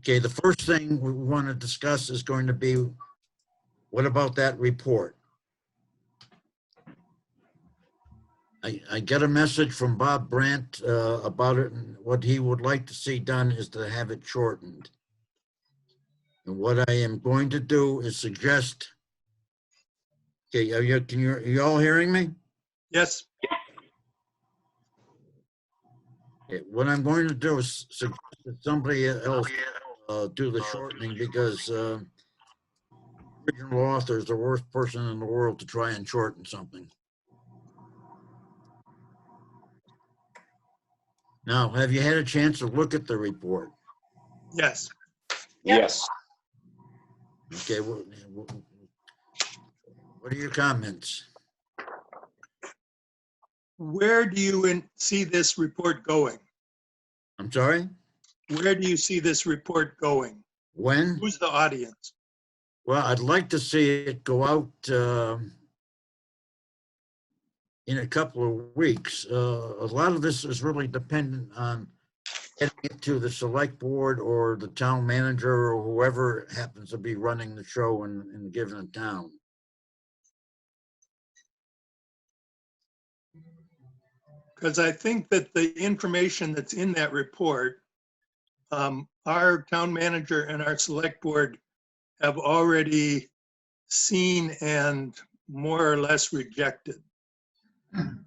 Okay, the first thing we want to discuss is going to be, what about that report? I get a message from Bob Brandt about it, and what he would like to see done is to have it shortened. And what I am going to do is suggest, okay, are you all hearing me? Yes, Okay, what I'm going to do is suggest that somebody else do the shortening, because original author is the worst person in the world to try and shorten something. Now, have you had a chance to look at the report? yes. Yes. Okay, what are your comments? Where do you see this report going? I'm sorry? Where do you see this report going? When? Who's the audience? Well, I'd like to see it go out in a couple of weeks. A lot of this is really dependent on getting it to the select board or the town manager or whoever happens to be running the show in a given town. Because I think that the information that's in that report, our town manager and our select board have already seen and more or less rejected. I'm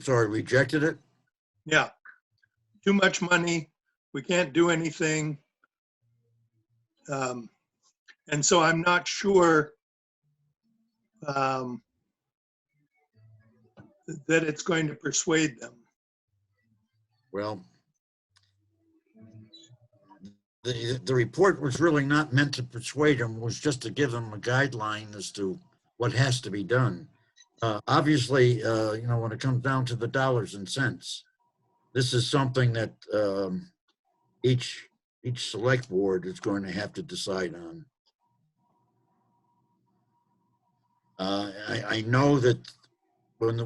sorry, rejected it? Yeah, too much money, we can't do anything. And so I'm not sure that it's going to persuade them. Well, the report was really not meant to persuade them, it was just to give them a guideline as to what has to be done. Obviously, you know, when it comes down to the dollars and cents, this is something that each select board is going to have to decide on. I know that when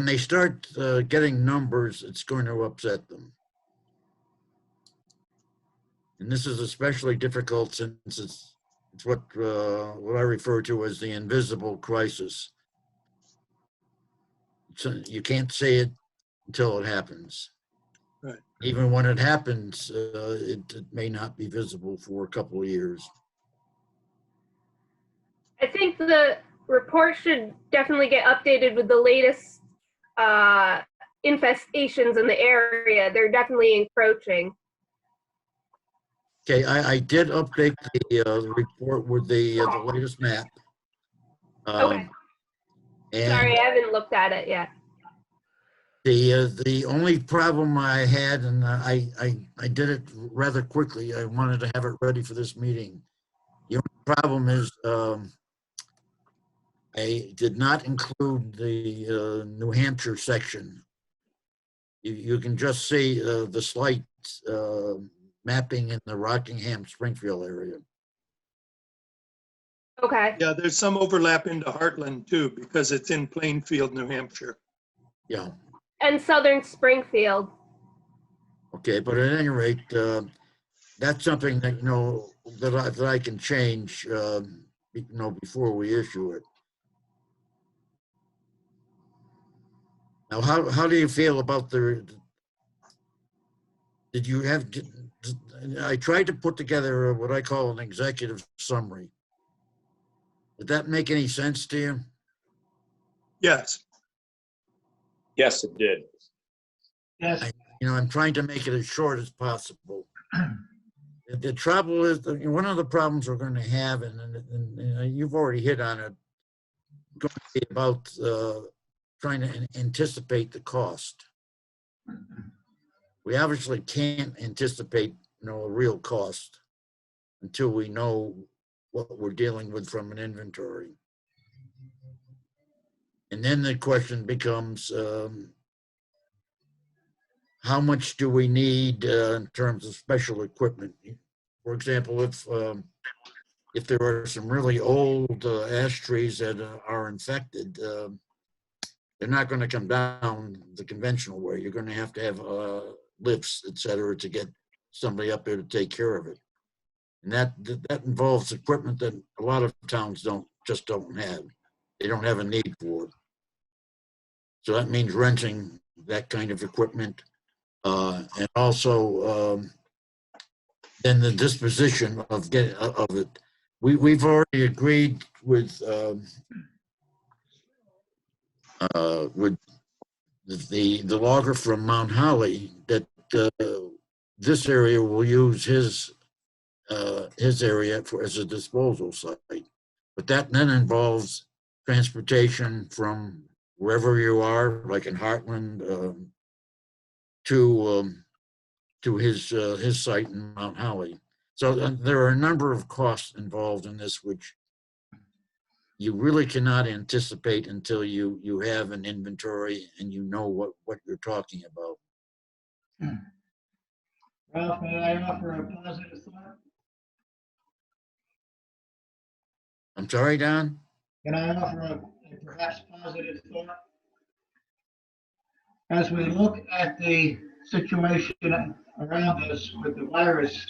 they start getting numbers, it's going to upset them. And this is especially difficult since it's what I refer to as the invisible crisis. So you can't say it until it happens. Right. Even when it happens, it may not be visible for a couple of years. I think the report should definitely get updated with the latest infestations in the area. They're definitely encroaching. Okay, I did update the report with the latest map. Okay. And Sorry, I haven't looked at it yet. the only problem I had, and I did it rather quickly, I wanted to have it ready for this meeting. The only problem is I did not include the New Hampshire section. You can just see the slight mapping in the Rockingham Springfield area. Okay. Yeah, there's some overlap into Heartland too, because it's in Plainfield, New Hampshire. Yeah. And Southern Springfield. Okay, but at any rate, that's something that that I can change, before we issue it. Now, how do you feel about did you have? I tried to put together what I call an executive summary. Did that make any sense to you? Yes. Yes, it did. Yes. I'm trying to make it as short as possible. The trouble is, one of the problems we're going to have, and you've already hit on it, going to be about trying to anticipate the cost. We obviously can't anticipate, a real cost until we know what we're dealing with from an inventory. And then the question becomes, how much do we need in terms of special equipment? For example, if there are some really old ash trees that are infected, they're not going to come down the conventional way. You're going to have lifts, et cetera, to get somebody up there to take care of it. And that involves equipment that a lot of towns just don't have. They don't have a need for it. So that means renting that kind of equipment, and also then the disposition of it. We've already agreed with the logger from Mount Holly that this area will use his area as a disposal site. But that then involves transportation from wherever you are, like in Heartland, to his site in Mount Holly. So there are a number of costs involved in this, which you really cannot anticipate until you have an inventory and you know what you're talking about. Ralph, may I offer a positive thought? I'm sorry, Don? Can I offer a perhaps positive thought? As we look at the situation around us with the virus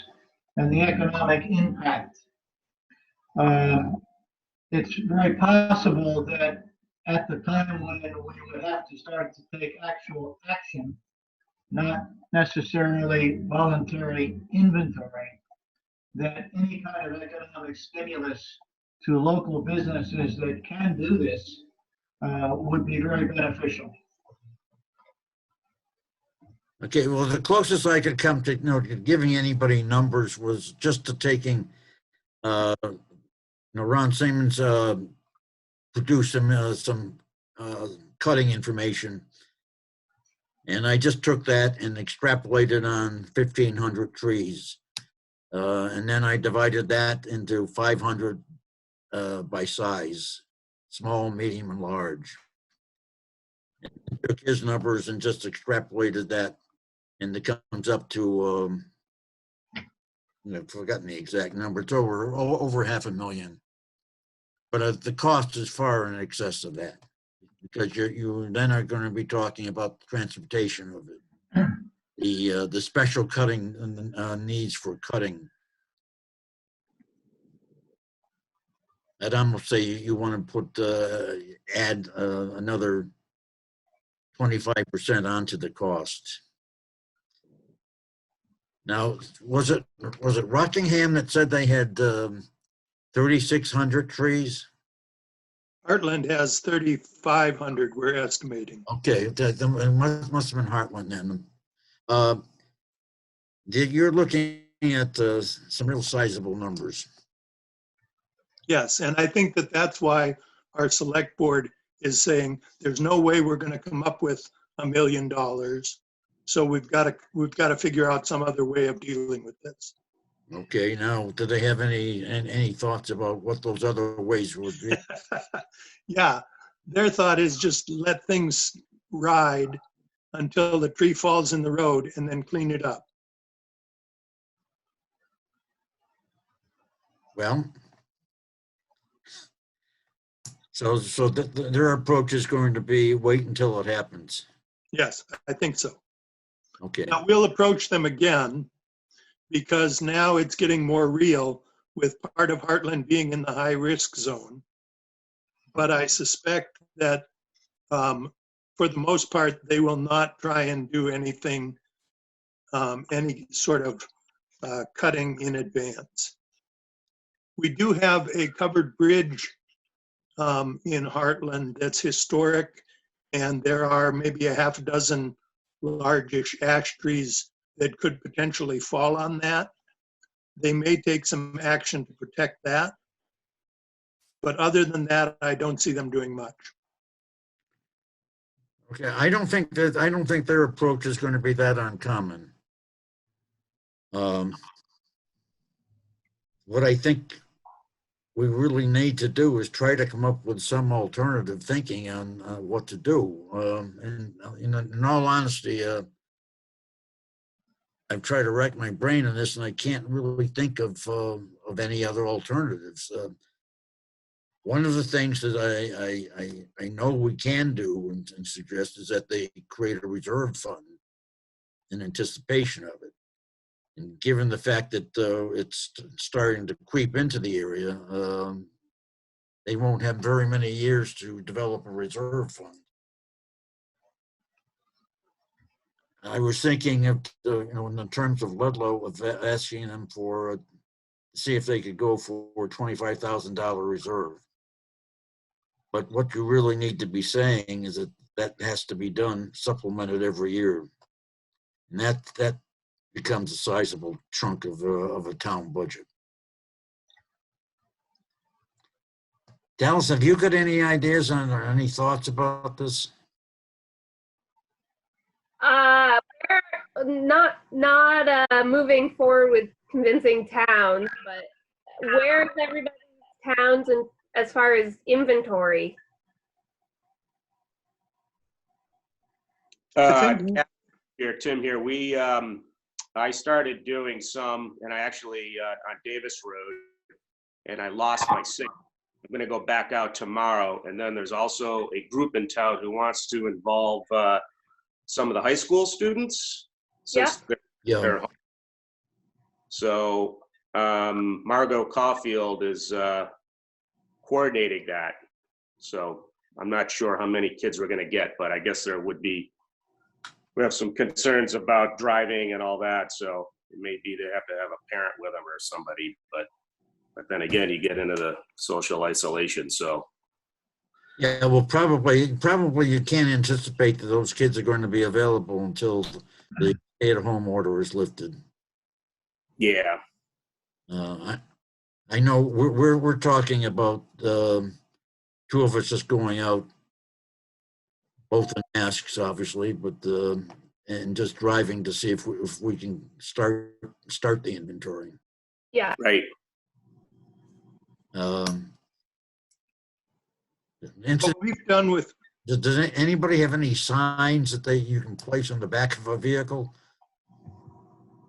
and the economic impact, it's very possible that at the time when we would have to start to take actual action, not necessarily voluntary inventory, that any kind of economic stimulus to local businesses that can do this would be very beneficial. Okay, well, the closest I could come to, giving anybody numbers was just to taking, Ron Siemens produced some cutting information. And I just took that and extrapolated on 1,500 trees. And then I divided that into 500 by size, small, medium, and large. And took his numbers and just extrapolated that. And it comes up to, I've forgotten the exact number. It's over 500,000. But the cost is far in excess of that, because you then are going to be talking about the transportation of it, the special cutting needs for cutting. I'd almost say you want to put add another 25% onto the cost. Now, was it Rockingham that said they had 3,600 trees? Heartland has 3,500, we're estimating. Okay, it must have been Heartland then. You're looking at some real sizable numbers. Yes, and I think that that's why our select board is saying there's no way we're going to come up with $1 million. So we've got to figure out some other way of dealing with this. Okay, now, do they have any thoughts about what those other ways would be? Yeah, their thought is just let things ride until the tree falls in the road and then clean it up. Well, so their approach is going to be wait until it happens. Yes, I think so. Okay. Now we'll approach them again because now it's getting more real with part of Heartland being in the high risk zone. But I suspect that for the most part, they will not try and do anything, any sort of cutting in advance. We do have a covered bridge in Heartland that's historic, and there are maybe a half dozen largish ash trees that could potentially fall on that. They may take some action to protect that. But other than that, I don't see them doing much. Okay, I don't think their approach is going to be that uncommon. What I think we really need to do is try to come up with some alternative thinking on what to do. And in all honesty, I've tried to rack my brain on this, and I can't really think of any other alternatives. One of the things that I know we can do and suggest is that they create a reserve fund in anticipation of it. And given the fact that it's starting to creep into the area, they won't have very many years to develop a reserve fund. I was thinking of, in the terms of Ludlow, of asking them for, see if they could go for a $25,000 reserve. But what you really need to be saying is that has to be done, supplemented every year. And that becomes a sizable chunk of a town budget. Dallas, have you got any ideas on or any thoughts about this? We're not moving forward with convincing towns, but where's everybody's towns and as far as inventory? Here, Tim here. I started doing some, and I actually on Davis Road, and I lost my signal. I'm going to go back out tomorrow, and then there's also a group in town who wants to involve some of the high school students. Since they're home. So Margot Caulfield is coordinating that. So I'm not sure how many kids we're going to get, but I guess there would be. We have some concerns about driving and all that, so it may be they have to have a parent with them or somebody. But then again, you get into the social isolation. So yeah, well, probably you can't anticipate that those kids are going to be available until the stay-at-home order is lifted. yeah. I know we're talking about two of us just going out, both in masks, obviously, but and just driving to see if we can start the inventory. Yeah. Right. What we've done with, Does anybody have any signs that you can place on the back of a vehicle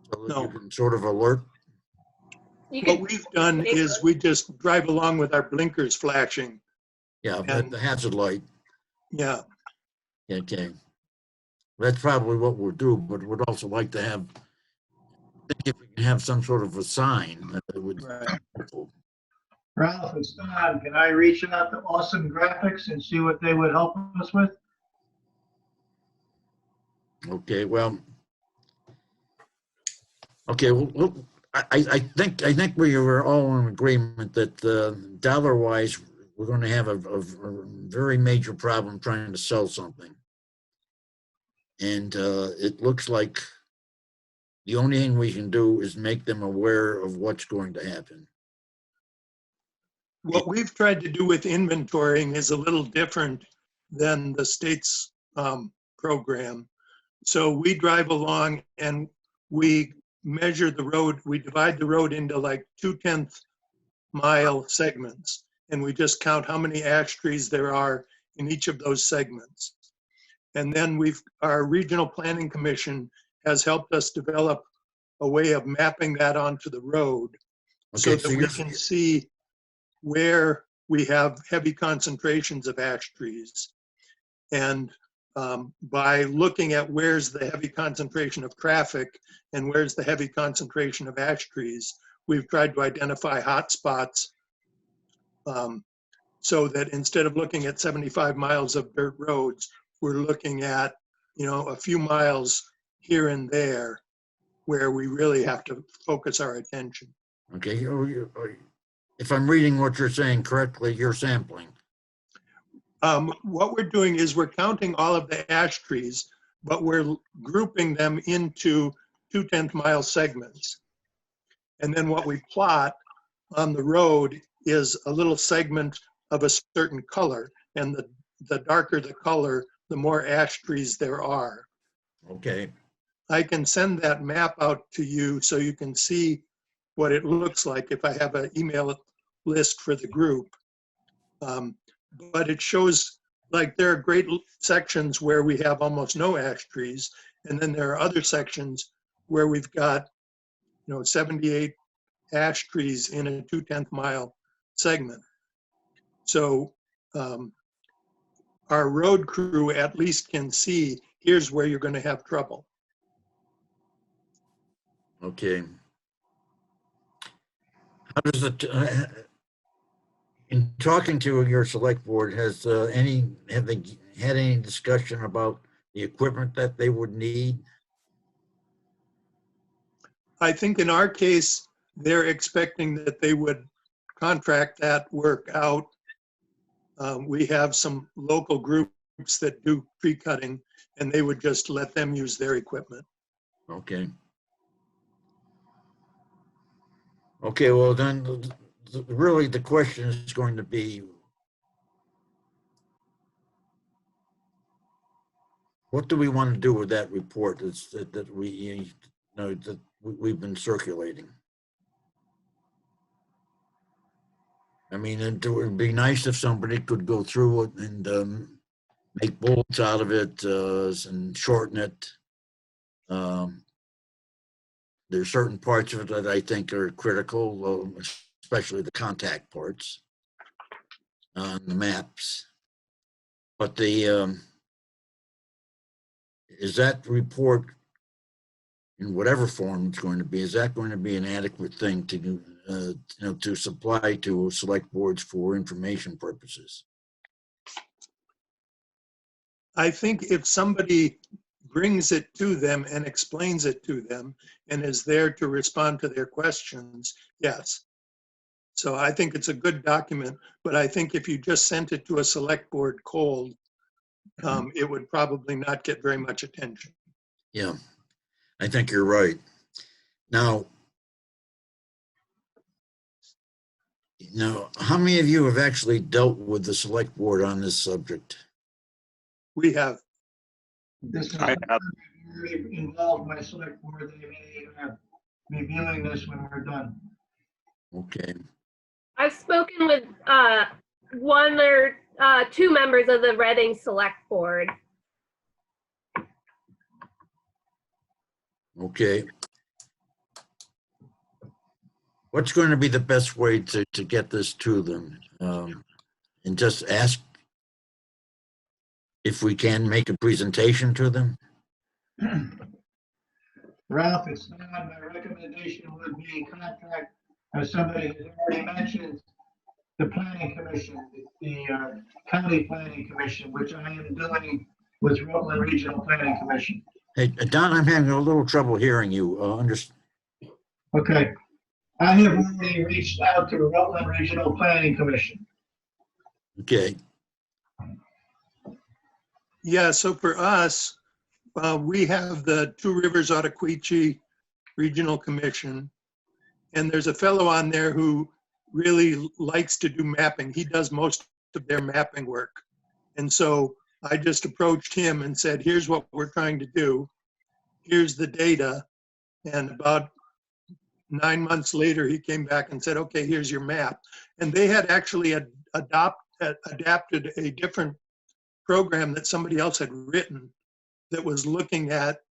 so that No. you can sort of alert? what we've done is we just drive along with our blinkers flashing. Yeah, And- the hazard light. Yeah, Okay. That's probably what we'll do, but would also like to have, I think if we can have some sort of a sign that would. right. Ralph, it's Don. Can I reach out to Awesome Graphics and see what they would help us with? Okay, well. Okay, well, I think we were all in agreement that dollar-wise, we're going to have a very major problem trying to sell something. And it looks like the only thing we can do is make them aware of what's going to happen. What we've tried to do with inventorying is a little different than the state's program. So we drive along and we measure the road, we divide the road into like 2/10 mile segments, and we just count how many ash trees there are in each of those segments. And then our regional planning commission has helped us develop a way of mapping that onto the road so Okay, that we can see where we have heavy concentrations of ash trees. And by looking at where's the heavy concentration of traffic and where's the heavy concentration of ash trees, we've tried to identify hot spots so that instead of looking at 75 miles of dirt roads, we're looking at, a few miles here and there where we really have to focus our attention. Okay, if I'm reading what you're saying correctly, you're sampling. What we're doing is we're counting all of the ash trees, but we're grouping them into 2/10 mile segments. And then what we plot on the road is a little segment of a certain color. And the darker the color, the more ash trees there are. Okay, I can send that map out to you so you can see what it looks like if I have an email list for the group. But it shows like there are great sections where we have almost no ash trees. And then there are other sections where we've got, 78 ash trees in a 2/10 mile segment. So our road crew at least can see, here's where you're going to have trouble. Okay. How does it, in talking to your select board, have they had any discussion about the equipment that they would need? I think in our case, they're expecting that they would contract that work out. We have some local groups that do pre-cutting, and they would just let them use their equipment. Okay. Okay, well then, really the question is going to be, what do we want to do with that report that we've been circulating? I mean, it would be nice if somebody could go through it and make bullets out of it and shorten it. There's certain parts of it that I think are critical, especially the contact parts on the maps. But is that report, in whatever form it's going to be, is that going to be an adequate thing to to supply to select boards for information purposes? I think if somebody brings it to them and explains it to them and is there to respond to their questions, yes. So I think it's a good document, but I think if you just sent it to a select board cold, it would probably not get very much attention. Yeah, I think you're right. Now, how many of you have actually dealt with the select board on this subject? We have. This is I have. very involved my select board. They may have reviewing this when we're done. Okay. I've spoken with one or two members of the Reading Select Board. Okay. What's going to be the best way to get this to them? And just ask if we can make a presentation to them? Ralph, it's not, my recommendation would be contact, as somebody has already mentioned, the planning commission, the county planning commission, which I am doing with Rutland Regional Planning Commission. Hey, Don, I'm having a little trouble hearing you. Okay. I have already reached out to Rutland Regional Planning Commission. Okay. Yeah, so for us, we have the Two Rivers Ottaquechee Regional Commission, and there's a fellow on there who really likes to do mapping. He does most of their mapping work. And so I just approached him and said, here's what we're trying to do. Here's the data. And about 9 months later, he came back and said, okay, here's your map. And they had actually adapted a different program that somebody else had written that was looking at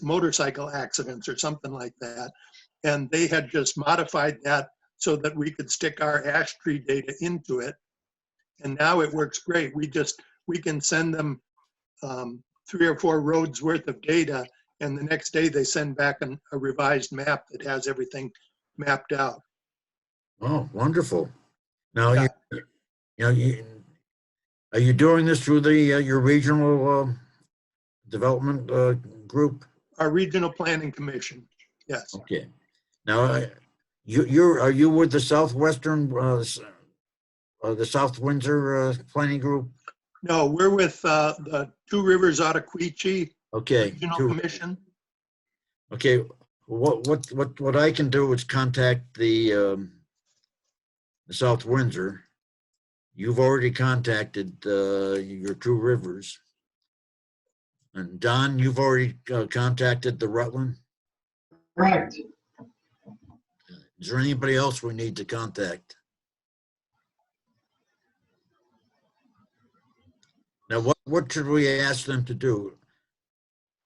motorcycle accidents or something like that. And they had just modified that so that we could stick our ash tree data into it. And now it works great. We can send them 3 or 4 roads worth of data, and the next day they send back a revised map that has everything mapped out. Oh, wonderful. Now, Yeah. Are you doing this through your regional development group? Our Regional Planning Commission, yes. Okay. Now, are you with the Southwestern, the South Windsor Planning Group? No, we're with the Two Rivers Ottaquechee Okay. Regional Commission. Okay. What I can do is contact the South Windsor. You've already contacted your Two Rivers. And Don, you've already contacted the Rutland? Correct. Is there anybody else we need to contact? Now, what should we ask them to do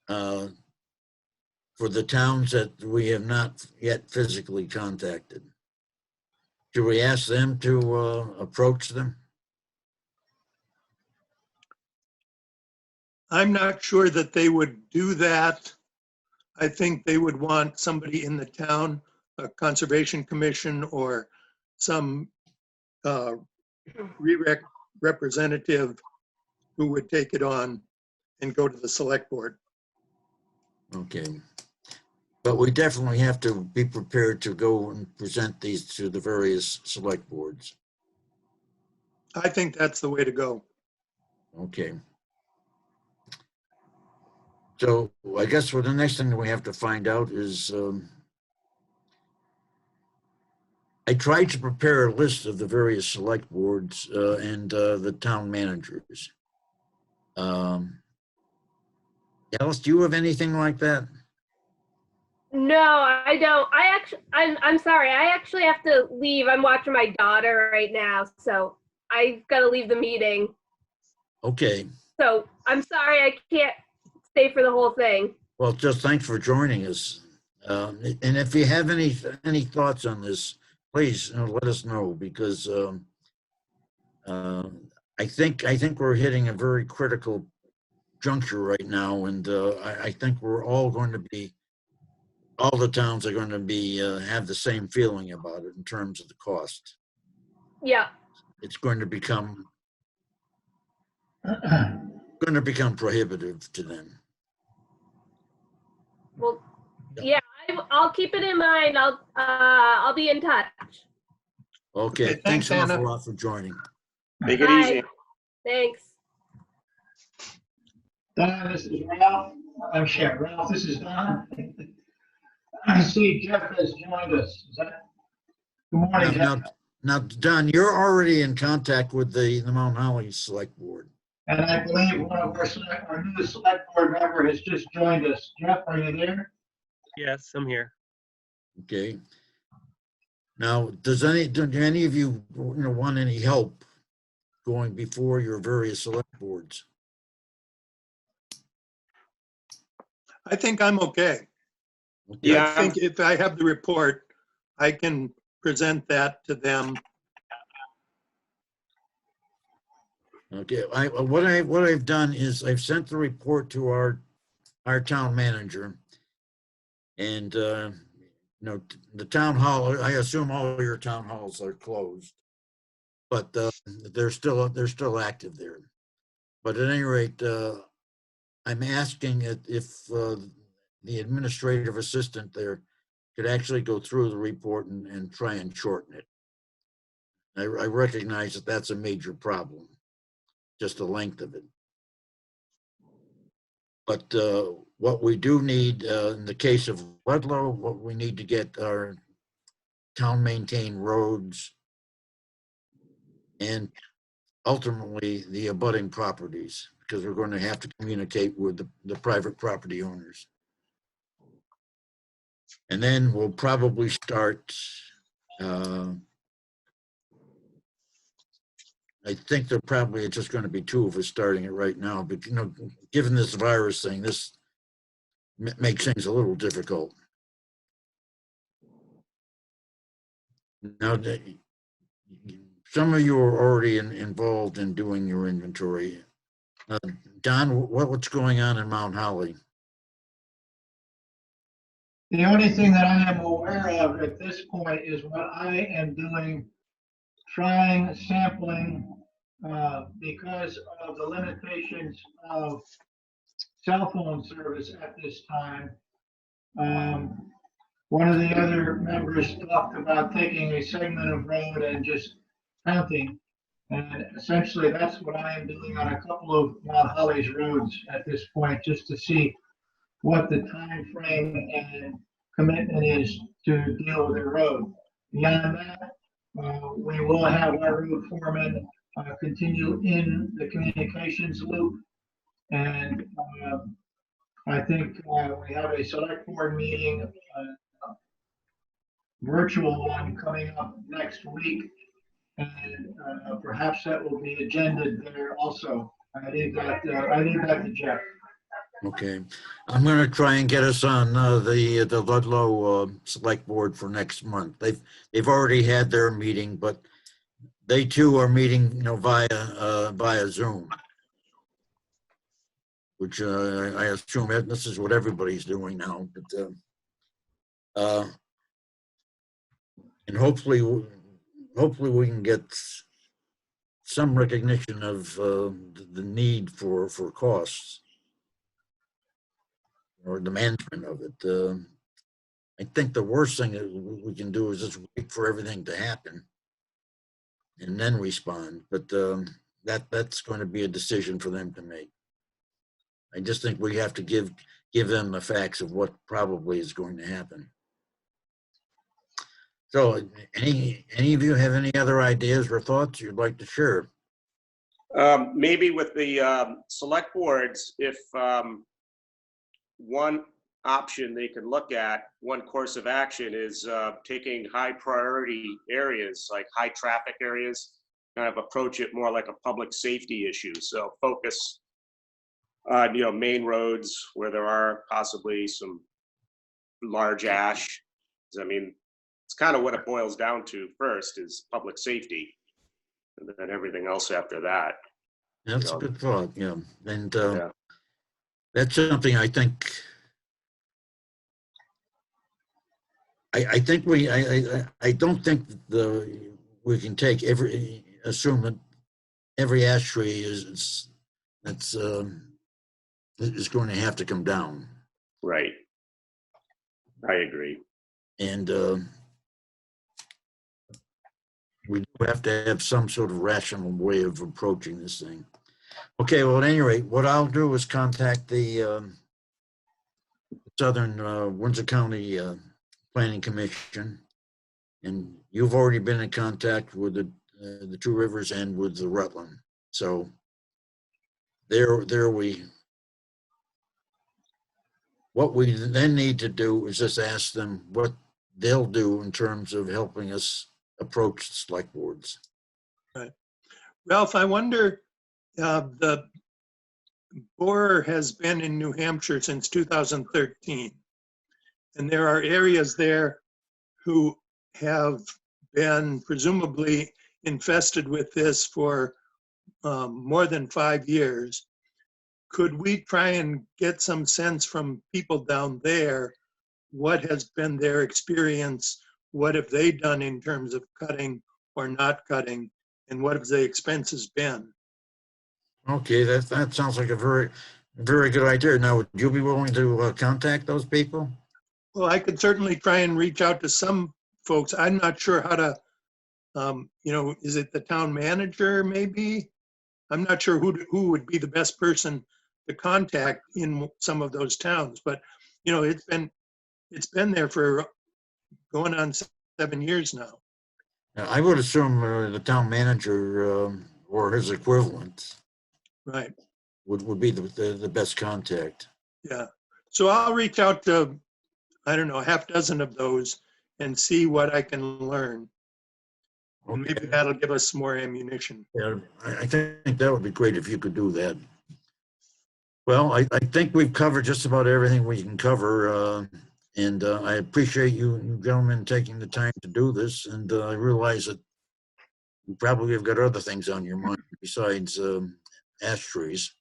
for the towns that we have not yet physically contacted? Should we ask them to approach them? I'm not sure that they would do that I think they would want somebody in the town, a conservation commission or some representative who would take it on and go to the select board. Okay. But we definitely have to be prepared to go and present these to the various select boards. I think that's the way to go. Okay. So I guess for the next thing that we have to find out is, I tried to prepare a list of the various select boards and the town managers. Alice, do you have anything like that? No, I don't. I'm sorry. I actually have to leave. I'm watching my daughter right now, so I've got to leave the meeting. Okay. So I'm sorry I can't stay for the whole thing. Well, just thanks for joining us. And if you have any thoughts on this, please let us know, because I think we're hitting a very critical juncture right now, and I think we're all going to be, all the towns are going to be have the same feeling about it in terms of the cost. Yeah. It's going to become prohibitive to them. Well, yeah, I'll keep it in mind. I'll be in touch. Okay, Okay, thanks thanks, an awful Anna. lot for joining. Take it Bye. easy. Thanks. Don, this is Ralph. I'm Chef. Ralph, this is Don. I see Jeff has joined us. Is that? Good morning, Jeff. Now, Don, you're already in contact with the Mount Holly Select Board. And I believe one of our new select board member has just joined us. Jeff, are you there? Yes, I'm here. Okay. Now, do any of you want any help going before your various select boards? I think I'm okay. Okay. Yeah. I think if I have the report, I can present that to them. Okay. What I've done is I've sent the report to our town manager, and the town hall. I assume all your town halls are closed, but they're still active there. But at any rate, I'm asking if the administrative assistant there could actually go through the report and try and shorten it. I recognize that that's a major problem, just the length of it. But what we do need, in the case of Ludlow, what we need to get are town maintained roads and ultimately the abutting properties, because we're going to have to communicate with the private property owners. And then we'll probably start, I think there probably are just going to be two of us starting it right now, but given this virus thing, this makes things a little difficult. Now, some of you are already involved in doing your inventory. Don, what's going on in Mount Holly? The only thing that I am aware of at this point is what I am doing, trying sampling, because of the limitations of cell phone service at this time. One of the other members talked about taking a segment of road and just counting. And essentially that's what I am doing on a couple of Mount Holly's roads at this point, just to see what the time frame and commitment is to deal with the road. Beyond that, we will have our road foreman continue in the communications loop. And I think we have a select board meeting, virtual one, coming up next week. And perhaps that will be agended there also. I leave that to Jeff. Okay, I'm going to try and get us on the Ludlow Select Board for next month. They've already had their meeting, but they too are meeting, via Zoom, which I assume that this is what everybody's doing now. But and hopefully we can get some recognition of the need for costs or the management of it. I think the worst thing that we can do is just wait for everything to happen and then respond. But that's going to be a decision for them to make. I just think we have to give them the facts of what probably is going to happen. So, any of you have any other ideas or thoughts you'd like to share? Maybe with the select boards, if one option they could look at, one course of action is taking high priority areas, like high traffic areas, kind of approach it more like a public safety issue. So focus on, main roads where there are possibly some large ash. I mean, it's kind of what it boils down to first is public safety, and then everything else after that. That's a good thought, yeah. And Yeah. that's something I think. I think I don't think we can take assume that every ash tree is going to have to come down. Right. I agree. And we do have to have some sort of rational way of approaching this thing. Okay, well, at any rate, what I'll do is contact the Southern Windsor County Planning Commission, and you've already been in contact with the Two Rivers and with the Rutland. So what we then need to do is just ask them what they'll do in terms of helping us approach the select boards. Right. Ralph, I wonder, the borer has been in New Hampshire since 2013. And there are areas there who have been presumably infested with this for more than 5 years. Could we try and get some sense from people down there, what has been their experience? What have they done in terms of cutting or not cutting? And what have the expenses been? Okay, that sounds like a very, very good idea. Now, would you be willing to contact those people? Well, I could certainly try and reach out to some folks. I'm not sure how to, is it the town manager maybe? I'm not sure who would be the best person to contact in some of those towns, but it's been there for going on 7 years now. I would assume the town manager or his equivalent Right. would be the best contact. Yeah. So I'll reach out to, I don't know, a half dozen of those and see what I can learn. And maybe that'll give us more ammunition. Yeah, I think that would be great if you could do that. Well, I think we've covered just about everything we can cover. And I appreciate you gentlemen taking the time to do this. And I realize that you probably have got other things on your mind besides ash trees.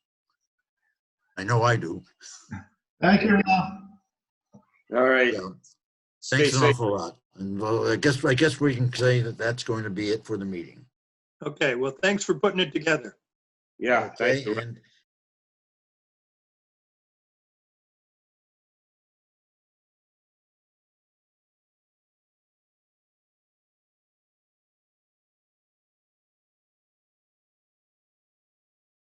I know I do. Thank you, Ralph. All right. Yeah. Stay Thanks an safe. awful lot. And well, I guess we can say that that's going to be it for the meeting. Okay. Well, thanks for putting it together. Yeah. Okay, Thanks. and